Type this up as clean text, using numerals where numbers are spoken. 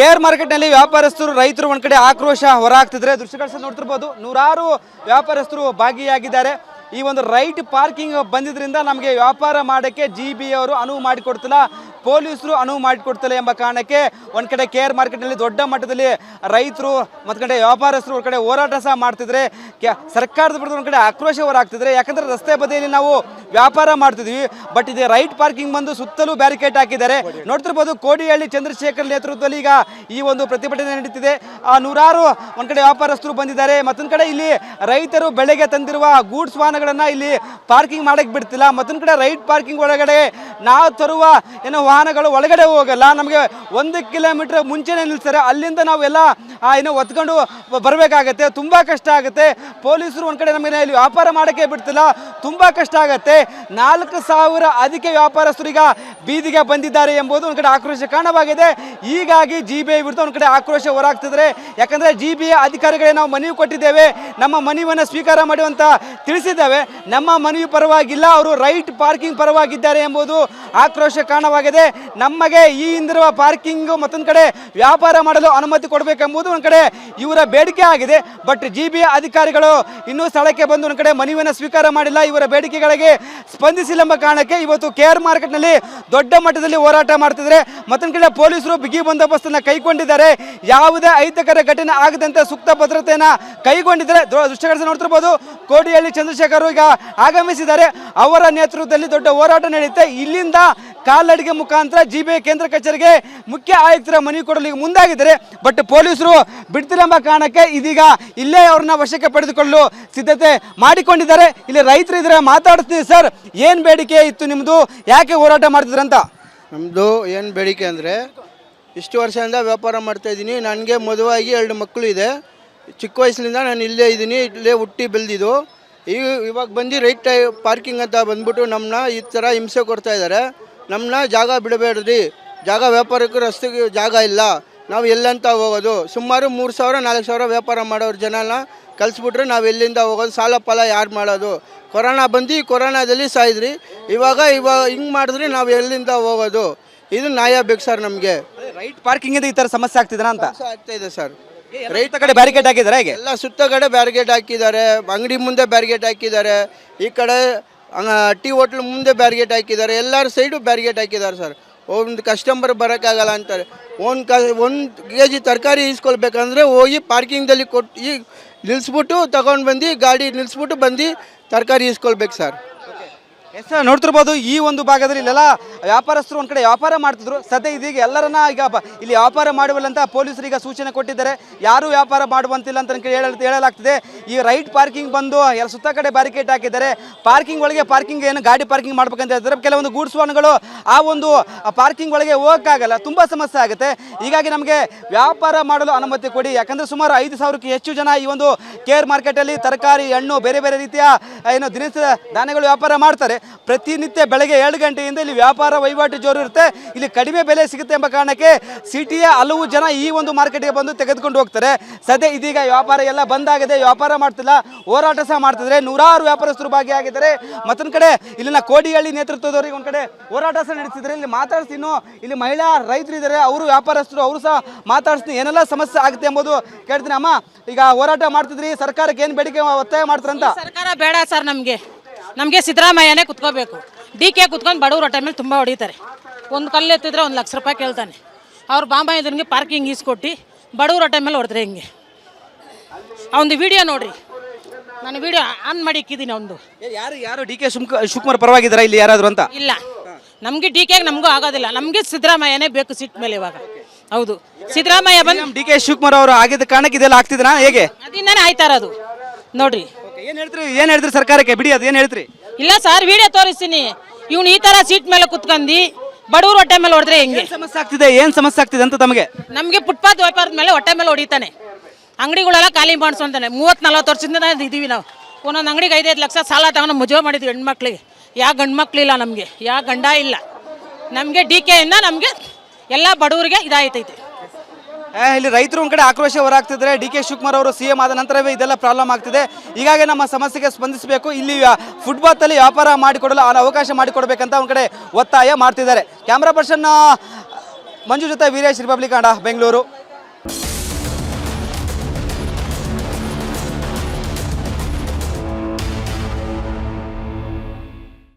KR ಮಾರ್ಕೆಟ್ನಲ್ಲಿ ವ್ಯಾಪಾರಸ್ಥರು ರೈತರು ಒಂದು ಕಡೆ ಆಕ್ರೋಶ ಹೊರಹಾಕ್ತಿದ್ರೆ ದೃಶ್ಯಗಳನ್ನು ನೋಡ್ತಿರ್ಬೋದು. ನೂರಾರು ವ್ಯಾಪಾರಸ್ಥರು ಭಾಗಿಯಾಗಿದ್ದಾರೆ. ಈ ಒಂದು ರೈಟ್ ಪಾರ್ಕಿಂಗ್ ಬಂದಿದ್ರಿಂದ ನಮಗೆ ವ್ಯಾಪಾರ ಮಾಡೋಕ್ಕೆ GB ಅವರು ಅನುವು ಮಾಡಿಕೊಡ್ತಿಲ್ಲ, ಪೊಲೀಸರು ಅನುವು ಮಾಡಿಕೊಡ್ತಿಲ್ಲ ಎಂಬ ಕಾರಣಕ್ಕೆ ಒಂದು ಕಡೆ KR ಮಾರ್ಕೆಟ್ನಲ್ಲಿ ದೊಡ್ಡ ಮಟ್ಟದಲ್ಲಿ ರೈತರು ಮತ್ತು ಕಡೆ ವ್ಯಾಪಾರಸ್ಥರು ಒಂದು ಕಡೆ ಹೋರಾಟ ಸಹ ಮಾಡ್ತಿದ್ರೆ, ಸರ್ಕಾರದ ವಿರುದ್ಧ ಒಂದು ಕಡೆ ಆಕ್ರೋಶ ಹೊರಹಾಕ್ತಿದ್ರೆ. ಯಾಕಂದರೆ ರಸ್ತೆ ಬದಿಯಲ್ಲಿ ನಾವು ವ್ಯಾಪಾರ ಮಾಡ್ತಿದ್ವಿ, ಬಟ್ ಇದು ರೈಟ್ ಪಾರ್ಕಿಂಗ್ ಬಂದು ಸುತ್ತಲೂ ಬ್ಯಾರಿಕೇಡ್ ಹಾಕಿದ್ದಾರೆ. ನೋಡ್ತಿರ್ಬೋದು ಕೋಡಿಹಳ್ಳಿ ಚಂದ್ರಶೇಖರ್ ನೇತೃತ್ವದಲ್ಲಿ ಈಗ ಈ ಒಂದು ಪ್ರತಿಭಟನೆ ನಡೀತಿದೆ. ನೂರಾರು ಒಂದು ಕಡೆ ವ್ಯಾಪಾರಸ್ಥರು ಬಂದಿದ್ದಾರೆ, ಮತ್ತೊಂದು ಕಡೆ ಇಲ್ಲಿ ರೈತರು ಬೆಳೆಗೆ ತಂದಿರುವ ಗೂಡ್ಸ್ ವಾಹನಗಳನ್ನು ಇಲ್ಲಿ ಪಾರ್ಕಿಂಗ್ ಮಾಡಕ್ಕೆ ಬಿಡ್ತಿಲ್ಲ. ಮತ್ತೊಂದು ಕಡೆ ರೈಟ್ ಪಾರ್ಕಿಂಗ್ ಒಳಗಡೆ ನಾವು ತರುವ ಏನೋ ವಾಹನಗಳು ಒಳಗಡೆ ಹೋಗಲ್ಲ, ನಮಗೆ 1 ಕಿಲೋಮೀಟರ್ ಮುಂಚೆನೇ ನಿಲ್ಲಿಸ್ತಾರೆ. ಅಲ್ಲಿಂದ ನಾವೆಲ್ಲ ಏನೋ ಒತ್ಕೊಂಡು ಬರಬೇಕಾಗತ್ತೆ, ತುಂಬ ಕಷ್ಟ ಆಗುತ್ತೆ. ಪೊಲೀಸರು ಒಂದು ಕಡೆ ನಮಗೆ ಇಲ್ಲಿ ವ್ಯಾಪಾರ ಮಾಡೋಕ್ಕೆ ಬಿಡ್ತಿಲ್ಲ, ತುಂಬ ಕಷ್ಟ ಆಗುತ್ತೆ. 4,000 ಅದಕ್ಕೆ ವ್ಯಾಪಾರಸ್ಥರು ಈಗ ಬೀದಿಗೆ ಬಂದಿದ್ದಾರೆ ಎಂಬುದು ಒಂದು ಕಡೆ ಆಕ್ರೋಶ ಕಾರಣವಾಗಿದೆ. ಹೀಗಾಗಿ GBI ವಿರುದ್ಧ ಒಂದು ಕಡೆ ಆಕ್ರೋಶ ಹೊರಹಾಕ್ತಿದ್ರೆ. ಯಾಕಂದರೆ GBI ಅಧಿಕಾರಿಗಳೇ ನಾವು ಮನವಿ ಕೊಟ್ಟಿದ್ದೇವೆ, ನಮ್ಮ ಮನವಿಯನ್ನು ಸ್ವೀಕಾರ ಮಾಡುವಂತ ತಿಳಿಸಿದ್ದೇವೆ, ನಮ್ಮ ಮನವಿ ಪರವಾಗಿಲ್ಲ, ಅವರು ರೈಟ್ ಪಾರ್ಕಿಂಗ್ ಪರವಾಗಿದ್ದಾರೆ ಎಂಬುದು ಆಕ್ರೋಶ ಕಾರಣವಾಗಿದೆ. ನಮಗೆ ಈ ಹಿಂದಿರುವ ಪಾರ್ಕಿಂಗ್ ಮತ್ತೊಂದು ಕಡೆ ವ್ಯಾಪಾರ ಮಾಡಲು ಅನುಮತಿ ಕೊಡಬೇಕೆಂಬುದು ಒಂದು ಕಡೆ ಇವರ ಬೇಡಿಕೆ ಆಗಿದೆ. ಬಟ್ GBI ಅಧಿಕಾರಿಗಳು ಇನ್ನೂ ಸ್ಥಳಕ್ಕೆ ಬಂದು ಒಂದು ಕಡೆ ಮನವಿಯನ್ನು ಸ್ವೀಕಾರ ಮಾಡಿಲ್ಲ, ಇವರ ಬೇಡಿಕೆಗಳಿಗೆ ಸ್ಪಂದಿಸಿಲ್ಲ ಎಂಬ ಕಾರಣಕ್ಕೆ ಇವತ್ತು KR ಮಾರ್ಕೆಟ್ನಲ್ಲಿ ದೊಡ್ಡ ಮಟ್ಟದಲ್ಲಿ ಹೋರಾಟ ಮಾಡ್ತಿದ್ದಾರೆ. ಮತ್ತೊಂದು ಕಡೆ ಪೊಲೀಸರು ಬಿಗಿ ಬಂದೋಬಸ್ತನ್ನು ಕೈಗೊಂಡಿದ್ದಾರೆ, ಯಾವುದೇ ಅಹಿತಕರ ಘಟನೆ ಆಗದಂತೆ ಸೂಕ್ತ ಭದ್ರತೆಯನ್ನು ಕೈಗೊಂಡಿದ್ದಾರೆ. ದೃಶ್ಯಗಳನ್ನು ನೋಡ್ತಿರ್ಬೋದು, ಕೋಡಿಹಳ್ಳಿ ಚಂದ್ರಶೇಖರ್ ಈಗ ಆಗಮಿಸಿದ್ದಾರೆ, ಅವರ ನೇತೃತ್ವದಲ್ಲಿ ದೊಡ್ಡ ಹೋರಾಟ ನಡೆಯುತ್ತೆ. ಇಲ್ಲಿಂದ ಕಾಲ್ನಡಿಗೆ ಮುಖಾಂತರ GBI ಕೇಂದ್ರ ಕಚೇರಿಗೆ ಮುಖ್ಯ ಆಯುಕ್ತರ ಮನವಿ ಕೊಡಲು ಮುಂದಾಗಿದ್ದಾರೆ. ಬಟ್ ಪೊಲೀಸರು ಬಿಡ್ತಿಲ್ಲ ಎಂಬ ಕಾರಣಕ್ಕೆ ಇದೀಗ ಇಲ್ಲೇ ಅವ್ರನ್ನ ವಶಕ್ಕೆ ಪಡೆದುಕೊಳ್ಳಲು ಸಿದ್ಧತೆ ಮಾಡಿಕೊಂಡಿದ್ದಾರೆ. ಇಲ್ಲಿ ರೈತರು ಇದ್ರೆ ಮಾತಾಡ್ತೀನಿ. ಸರ್, ಏನು ಬೇಡಿಕೆ ಇತ್ತು ನಿಮ್ಮದು, ಯಾಕೆ ಹೋರಾಟ ಮಾಡ್ತಿದ್ರಂತ? ನಮ್ಮದು ಏನು ಬೇಡಿಕೆ ಅಂದರೆ, ಇಷ್ಟು ವರ್ಷದಿಂದ ವ್ಯಾಪಾರ ಮಾಡ್ತಾಯಿದ್ದೀನಿ. ನನಗೆ ಮದುವಾಗಿ 2 ಮಕ್ಕಳು ಇದೆ. ಚಿಕ್ಕ ವಯಸ್ಸಿನಿಂದ ನಾನು ಇಲ್ಲೇ ಇದ್ದೀನಿ, ಇಲ್ಲೇ ಹುಟ್ಟಿ ಬೆಳೆದಿದ್ದು. ಇವಾಗ ಬಂದು ರೈಟ್ ಪಾರ್ಕಿಂಗ್ ಅಂತ ಬಂದ್ಬಿಟ್ಟು ನಮ್ಮನ್ನ ಈ ಥರ ಹಿಂಸೆ ಕೊಡ್ತಾ ಇದ್ದಾರೆ. ನಮ್ಮನ್ನ ಜಾಗ ಬಿಡಬೇಡ್ರಿ, ಜಾಗ ವ್ಯಾಪಾರಕ್ಕೂ ರಸ್ತೆಗೆ ಜಾಗ ಇಲ್ಲ, ನಾವು ಎಲ್ಲಂತ ಹೋಗೋದು? ಸುಮಾರು 3,000-4,000 ವ್ಯಾಪಾರ ಮಾಡೋರು ಜನನ ಕಲಿಸ್ಬಿಟ್ರೆ ನಾವು ಎಲ್ಲಿಂದ ಹೋಗೋದು? ಸಾಲ ಫಲ ಯಾರು ಮಾಡೋದು? ಕೊರೋನಾ ಬಂದು ಕೊರೋನಾದಲ್ಲಿ ಸಾಯಿದ್ರಿ, ಇವಾಗ ಹಿಂಗೆ ಮಾಡಿದ್ರೆ ನಾವು ಎಲ್ಲಿಂದ ಹೋಗೋದು? ಇದು ನ್ಯಾಯ ಬೇಕು ಸರ್ ನಮಗೆ. ರೈಟ್ ಪಾರ್ಕಿಂಗ್ ಇಂದ ಈ ಥರ ಸಮಸ್ಯೆ ಆಗ್ತಿದ್ರ ಅಂತ ಆಗ್ತಾ ಇದೆ ಸರ್. ರೈತ ಕಡೆ ಬ್ಯಾರಿಕೇಡ್ ಹಾಕಿದ್ದಾರೆ, ಹೇಗೆ ಎಲ್ಲ ಸುತ್ತ ಕಡೆ ಬ್ಯಾರಿಕೇಡ್ ಹಾಕಿದ್ದಾರೆ, ಅಂಗಡಿ ಮುಂದೆ ಬ್ಯಾರಿಕೇಡ್ ಹಾಕಿದ್ದಾರೆ, ಈ ಕಡೆ ಟೀ ಹೋಟ್ಲ್ ಮುಂದೆ ಬ್ಯಾರಿಕೇಡ್ ಹಾಕಿದ್ದಾರೆ, ಎಲ್ಲರ ಸೈಡು ಬ್ಯಾರಿಕೇಡ್ ಹಾಕಿದ್ದಾರೆ ಸರ್. ಒಂದು ಕಸ್ಟಮರ್ ಬರೋಕ್ಕಾಗಲ್ಲ ಅಂತಾರೆ. ಒಂದು kg ತರಕಾರಿ ಈಸ್ಕೊಳ್ಬೇಕಂದ್ರೆ ಹೋಗಿ ಪಾರ್ಕಿಂಗ್ದಲ್ಲಿ ಕೊಟ್ಟು ಈಗ ನಿಲ್ಲಿಸ್ಬಿಟ್ಟು ತಗೊಂಡು ಬಂದು ಗಾಡಿ ನಿಲ್ಲಿಸ್ಬಿಟ್ಟು ಬಂದು ತರಕಾರಿ ಈಸ್ಕೊಳ್ಬೇಕು ಸರ್. ಎಸ್, ನೋಡ್ತಿರ್ಬೋದು ಈ ಒಂದು ಭಾಗದಲ್ಲಿ ಇಲ್ಲೆಲ್ಲ ವ್ಯಾಪಾರಸ್ಥರು ಒಂದು ಕಡೆ ವ್ಯಾಪಾರ ಮಾಡ್ತಿದ್ರು. ಸದ್ಯ ಇದೀಗ ಎಲ್ಲರನ್ನ ಈಗ ಇಲ್ಲಿ ವ್ಯಾಪಾರ ಮಾಡುವಲ್ಲಂತ ಪೊಲೀಸರು ಈಗ ಸೂಚನೆ ಕೊಟ್ಟಿದ್ದಾರೆ, ಯಾರು ವ್ಯಾಪಾರ ಮಾಡುವಂತಿಲ್ಲ ಅಂತ ಹೇಳಲಾಗ್ತಿದೆ. ಈ ರೈಟ್ ಪಾರ್ಕಿಂಗ್ ಬಂದು ಎಲ್ಲ ಸುತ್ತ ಕಡೆ ಬ್ಯಾರಿಕೇಡ್ ಹಾಕಿದ್ದಾರೆ. ಪಾರ್ಕಿಂಗ್ ಒಳಗೆ ಪಾರ್ಕಿಂಗ್ ಏನು ಗಾಡಿ ಪಾರ್ಕಿಂಗ್ ಮಾಡ್ಬೇಕಂತ ಹೇಳ್ತಾರೆ. ಕೆಲವೊಂದು ಗೂಡ್ಸ್ ವಾಹನಗಳು ಆ ಒಂದು ಪಾರ್ಕಿಂಗ್ ಒಳಗೆ ಹೋಗೋಕ್ಕಾಗಲ್ಲ, ತುಂಬ ಸಮಸ್ಯೆ ಆಗುತ್ತೆ. ಹೀಗಾಗಿ ನಮಗೆ ವ್ಯಾಪಾರ ಮಾಡಲು ಅನುಮತಿ ಕೊಡಿ. ಯಾಕಂದರೆ ಸುಮಾರು 5,000ಕ್ಕೂ ಹೆಚ್ಚು ಜನ ಈ ಒಂದು KR ಮಾರ್ಕೆಟಲ್ಲಿ ತರಕಾರಿ, ಹಣ್ಣು, ಬೇರೆ ಬೇರೆ ರೀತಿಯ ಏನು ದಿನಸಿ ಧಾನ್ಯಗಳು ವ್ಯಾಪಾರ ಮಾಡ್ತಾರೆ. ಪ್ರತಿನಿತ್ಯ ಬೆಳಗ್ಗೆ 7 ಗಂಟೆಯಿಂದ ಇಲ್ಲಿ ವ್ಯಾಪಾರ ವಹಿವಾಟು ಜೋರು ಇರುತ್ತೆ. ಇಲ್ಲಿ ಕಡಿಮೆ ಬೆಲೆ ಸಿಗುತ್ತೆ ಎಂಬ ಕಾರಣಕ್ಕೆ ಸಿಟಿಯ ಹಲವು ಜನ ಈ ಒಂದು ಮಾರ್ಕೆಟ್ಗೆ ಬಂದು ತೆಗೆದುಕೊಂಡು ಹೋಗ್ತಾರೆ. ಸದ್ಯ ಇದೀಗ ವ್ಯಾಪಾರ ಎಲ್ಲ ಬಂದಾಗಿದೆ, ವ್ಯಾಪಾರ ಮಾಡ್ತಿಲ್ಲ, ಹೋರಾಟ ಸಹ ಮಾಡ್ತಿದ್ದಾರೆ. ನೂರಾರು ವ್ಯಾಪಾರಸ್ಥರು ಭಾಗಿಯಾಗಿದ್ದಾರೆ. ಮತ್ತೊಂದು ಕಡೆ ಇಲ್ಲಿನ ಕೋಡಿಹಳ್ಳಿ ನೇತೃತ್ವದವರಿಗೆ ಒಂದು ಕಡೆ ಹೋರಾಟ ಸಹ ನಡೆಸಿದ್ದಾರೆ. ಇಲ್ಲಿ ಮಾತಾಡ್ತೀನಿ, ಇಲ್ಲಿ ಮಹಿಳಾ ರೈತರು ಇದ್ದಾರೆ, ಅವರು ವ್ಯಾಪಾರಸ್ಥರು, ಅವರು ಸಹ ಮಾತಾಡ್ತೀನಿ, ಏನೆಲ್ಲ ಸಮಸ್ಯೆ ಆಗುತ್ತೆ ಎಂಬುದು ಕೇಳ್ತೀನಿ. ಅಮ್ಮ, ಈಗ ಹೋರಾಟ ಮಾಡ್ತಿದ್ರಿ, ಸರ್ಕಾರಕ್ಕೆ ಏನು ಬೇಡಿಕೆ ಒತ್ತಾಯ ಮಾಡ್ತಾರಂತ? ಸರ್ಕಾರ ಬೇಡ ಸರ್, ನಮಗೆ ಸಿದ್ದರಾಮಯ್ಯನೇ ಕುತ್ಕೋಬೇಕು. DK ಕುತ್ಕೊಂಡು ಬಡವ್ರ ಹೊಟ್ಟೆ ಮೇಲೆ ತುಂಬ ಹೊಡಿತಾರೆ. ಒಂದು ಕಲ್ಲು ಎತ್ತಿದ್ರೆ 1 ಲಕ್ಷ ರೂಪಾಯಿ ಕೇಳ್ತಾನೆ. ಅವ್ರು ಬಾಂಬ ಇದನ್ಗೆ ಪಾರ್ಕಿಂಗ್ ಈಸ್ಕೊಟ್ಟು ಬಡವ್ರ ಹೊಟ್ಟೆ ಮೇಲೆ ಹೊಡೆದ್ರೆ ಹಿಂಗೆ. ಅವನದು ವಿಡಿಯೋ ನೋಡ್ರಿ, ನಾನು ವಿಡಿಯೋ ಆನ್ ಮಾಡಿ ಇಕ್ಕಿದ್ದೀನಿ. ಅವನದು ಯಾರು DK ಶಿವಕುಮಾರ್ ಪರವಾಗಿದ್ದಾರೆ ಇಲ್ಲಿ ಯಾರಾದರೂ ಅಂತ? ಇಲ್ಲ, ನಮಗೆ DK ನಮಗೂ ಆಗೋದಿಲ್ಲ, ನಮಗೆ ಸಿದ್ದರಾಮಯ್ಯನೇ ಬೇಕು ಸೀಟ್ ಮೇಲೆ ಇವಾಗ. ಹೌದು, ಸಿದ್ದರಾಮಯ್ಯ ಬಂದು DK ಶಿವಕುಮಾರ್ ಅವರು ಆಗಿದ್ದ ಕಾರಣಕ್ಕೆ ಇದೆಲ್ಲ ಆಗ್ತಿದ್ರಾ, ಹೇಗೆ? ಅದರಿಂದನೇ ಆಯ್ತಾ ಇರೋದು ನೋಡ್ರಿ. ಏನು ಹೇಳ್ತೀರಿ ಸರ್ಕಾರಕ್ಕೆ? ಬಿಡಿ, ಅದು ಏನು ಹೇಳ್ತೀರಿ? ಇಲ್ಲ ಸರ್, ವಿಡಿಯೋ ತೋರಿಸ್ತೀನಿ. ಇವ್ನು ಈ ಥರ ಸೀಟ್ ಮೇಲೆ ಕುತ್ಕೊಂಡು ಬಡವ್ರ ಹೊಟ್ಟೆ ಮೇಲೆ ಹೊಡೆದ್ರೆ ಹೆಂಗೆ? ಸಮಸ್ಯೆ ಆಗ್ತಿದೆ, ಏನು ಸಮಸ್ಯೆ ಆಗ್ತಿದೆ ಅಂತ ತಮಗೆ? ನಮಗೆ ಫುಟ್ಪಾತ್ ವ್ಯಾಪಾರದ ಮೇಲೆ ಹೊಟ್ಟೆ ಮೇಲೆ ಹೊಡಿತಾನೆ. ಅಂಗಡಿಗಳೆಲ್ಲ ಖಾಲಿ ಮಾಡಿಸ್ಕೊಂತಾನೆ. 30-40 ವರ್ಷದಿಂದ ಇದ್ದೀವಿ ನಾವು. ಒಂದೊಂದು ಅಂಗಡಿಗೆ 5-5 ಲಕ್ಷ ಸಾಲ ತಗೊಂಡು ಮದುವೆ ಮಾಡಿದ್ವಿ ಹೆಣ್ಮಕ್ಳಿಗೆ. ಯಾವ ಗಂಡು ಮಕ್ಕಳಿಲ್ಲ ನಮಗೆ, ಯಾವ ಗಂಡ ಇಲ್ಲ ನಮಗೆ. DK ಇಂದ ನಮಗೆ ಎಲ್ಲ ಬಡವರಿಗೆ ಇದಾಯ್ತೈತೆ. ಇಲ್ಲಿ ರೈತರು ಒಂದು ಕಡೆ ಆಕ್ರೋಶ ಹೊರಹಾಕ್ತಿದ್ದಾರೆ. DK ಶಿವಕುಮಾರ್ ಅವರು CM ಆದ ನಂತರವೇ ಇದೆಲ್ಲ ಪ್ರಾಬ್ಲಮ್ ಆಗ್ತಿದೆ. ಹೀಗಾಗಿ ನಮ್ಮ ಸಮಸ್ಯೆಗೆ ಸ್ಪಂದಿಸಬೇಕು, ಇಲ್ಲಿ ಫುಟ್ಪಾತಲ್ಲಿ ವ್ಯಾಪಾರ ಮಾಡಿಕೊಡಲು ಅವಕಾಶ ಮಾಡಿಕೊಡ್ಬೇಕಂತ ಒಂದು ಕಡೆ ಒತ್ತಾಯ ಮಾಡ್ತಿದ್ದಾರೆ. ಕ್ಯಾಮ್ರಾ ಪರ್ಸನ್ ಮಂಜು ಜೊತೆ ವೀರೇಶ್, ರಿಪಬ್ಲಿಕ್ ಕನ್ನಡ, ಬೆಂಗಳೂರು.